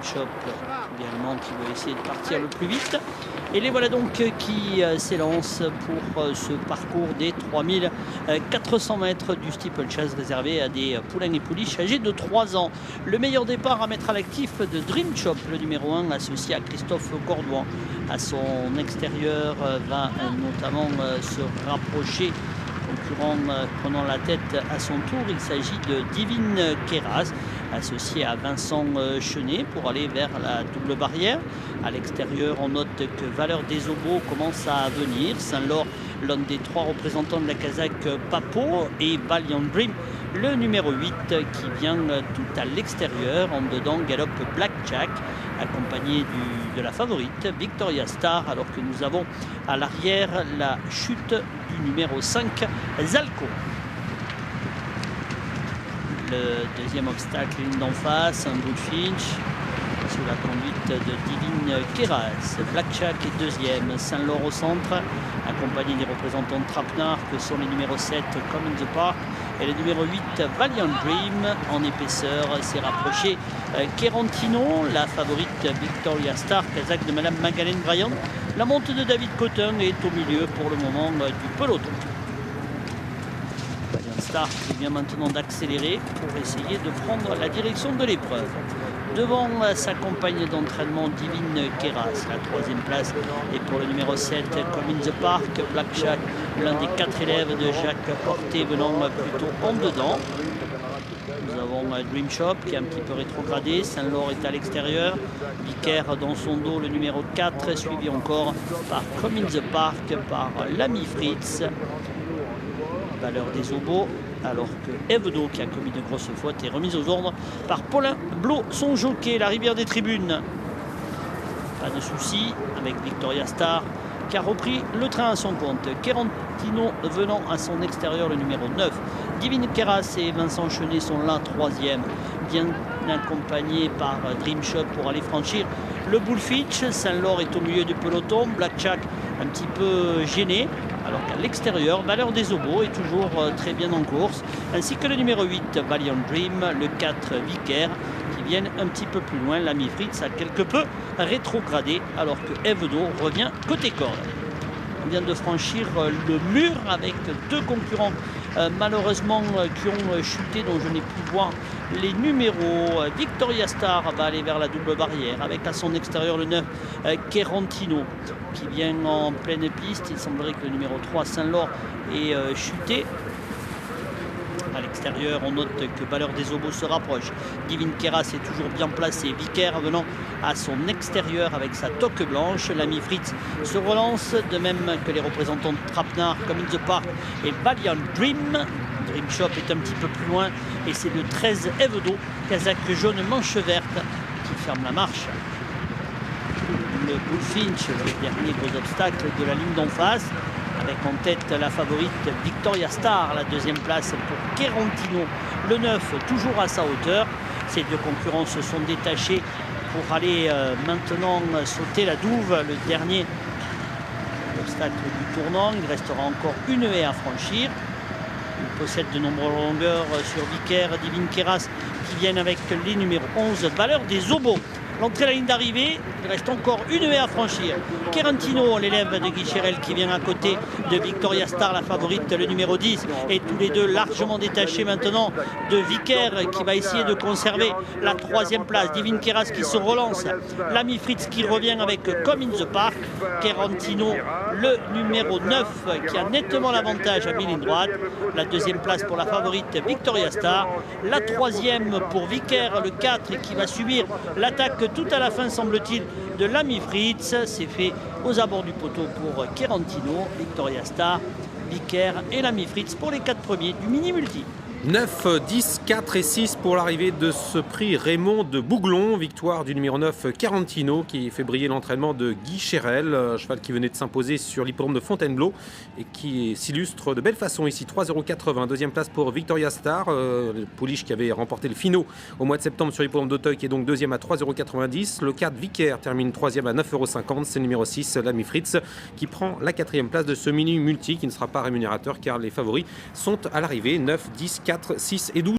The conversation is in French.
Shop également qui va essayer de partir le plus vite. Et les voilà donc qui s'élancent pour ce parcours des 3400 mètres du steeplechase réservé à des poulains et pouliches âgés de 3 ans. Le meilleur départ à mettre à l'actif de Dream Shop, le numéro 1 associé à Christophe Cordouan. À son extérieur va notamment se rapprocher, concurrent prenant la tête à son tour. Il s'agit de Divine Keras, associé à Vincent Chenet pour aller vers la double barrière. À l'extérieur, on note que Valeur des Obos commence à venir. Saint-Laure, l'un des 3 représentants de la Kazakh Papo, et Valiant Dream, le numéro 8, qui vient tout à l'extérieur. En dedans, galope Blackjack, accompagné de la favorite Victoria Star, alors que nous avons à l'arrière la chute du numéro 5, Zalco. Le deuxième obstacle, ligne d'en face, un Bullfinch sous la conduite de Divine Keras. Blackjack est deuxième, Saint-Laure au centre, accompagné des représentants de Trapenard que sont les numéros 7, Come in the Park, et le numéro 8, Valiant Dream. En épaisseur, s'est rapproché Kerantino, la favorite Victoria Star, kazakh de Madame Magdalene Bryant. La montée de David Cotten est au milieu pour le moment du peloton. Valiant Star qui vient maintenant d'accélérer pour essayer de prendre la direction de l'épreuve. Devant sa compagne d'entraînement Divine Keras, la 3e place est pour le numéro 7, Come in the Park, Blackjack, l'un des 4 élèves de Jacques Porté venant plutôt en dedans. Nous avons Dream Shop qui est un petit peu rétrogradé, Saint-Laure est à l'extérieur, Vicaire dans son dos, le numéro 4, suivi encore par Come in the Park, par l'ami Fritz. Valeur des Obos, alors que Evedo, qui a commis de grosses fautes, est remise aux ordres par Paulin Blot, son jockey. La rivière des tribunes, pas de souci avec Victoria Star qui a repris le train à son compte. Kerantino venant à son extérieur, le numéro 9. Divine Keras et Vincent Chenet sont là 3e, bien accompagnés par Dream Shop pour aller franchir le Bullfinch. Saint-Laure est au milieu du peloton, Blackjack un petit peu gêné, alors qu'à l'extérieur, Valeur des Obos est toujours très bien en course, ainsi que le numéro 8, Valiant Dream, le 4, Vicaire, qui viennent un petit peu plus loin. L'ami Fritz a quelque peu rétrogradé, alors que Evedo revient côté corde. On vient de franchir le mur avec 2 concurrents malheureusement qui ont chuté, dont je n'ai pu voir les numéros. Victoria Star va aller vers la double barrière avec à son extérieur le 9, Kerantino, qui vient en pleine piste. Il semblerait que le numéro 3, Saint-Laure, ait chuté. À l'extérieur, on note que Valeur des Obos se rapproche. Divine Keras est toujours bien placé. Vicaire venant à son extérieur avec sa toque blanche. L'ami Fritz se relance, de même que les représentants de Trapenard, Come in the Park et Valiant Dream. Dream Shop est un petit peu plus loin et c'est le 13, Evedo, kazakh jaune manche verte, qui ferme la marche. Le Bullfinch, le dernier gros obstacle de la ligne d'en face, avec en tête la favorite Victoria Star, la 2e place pour Kerantino, le 9, toujours à sa hauteur. Ces 2 concurrents se sont détachés pour aller maintenant sauter la douve, le dernier obstacle du tournant. Il restera encore une haie à franchir. Il possède de nombreuses longueurs sur Vicaire, Divine Keras, qui viennent avec les numéros 11, Valeur des Obos. L'entrée à la ligne d'arrivée, il reste encore une haie à franchir. Kerantino, l'élève de Guy Chérel, qui vient à côté de Victoria Star, la favorite, le numéro 10, et tous les deux largement détachés maintenant de Vicaire, qui va essayer de conserver la 3e place. Divine Keras qui se relance, l'ami Fritz qui revient avec Come in the Park. Kerantino, le numéro 9, qui a nettement l'avantage à mi-ligne droite. La 2e place pour la favorite Victoria Star. La 3e pour Vicaire, le 4, qui va subir l'attaque tout à la fin, semble-t-il, de l'ami Fritz. C'est fait aux abords du poteau pour Kerantino, Victoria Star, Vicaire et l'ami Fritz pour les 4 premiers du mini-multi. 9, 10, 4 et 6 pour l'arrivée de ce prix Raymond de Bouglon. Victoire du numéro 9, Kerantino, qui fait briller l'entraînement de Guy Chérel, cheval qui venait de s'imposer sur l'hippodrome de Fontainebleau et qui s'illustre de belle façon ici. 3,080. 2e place pour Victoria Star, le pouliche qui avait remporté le finaux au mois de septembre sur l'hippodrome d'Auteuil, qui est donc 2e à 3,90 €. Le 4, Vicaire, termine 3e à 9,50 €. C'est le numéro 6, l'ami Fritz, qui prend la 4e place de ce mini-multi, qui ne sera pas rémunérateur car les favoris sont à l'arrivée. 9, 10, 4, 6 et 12.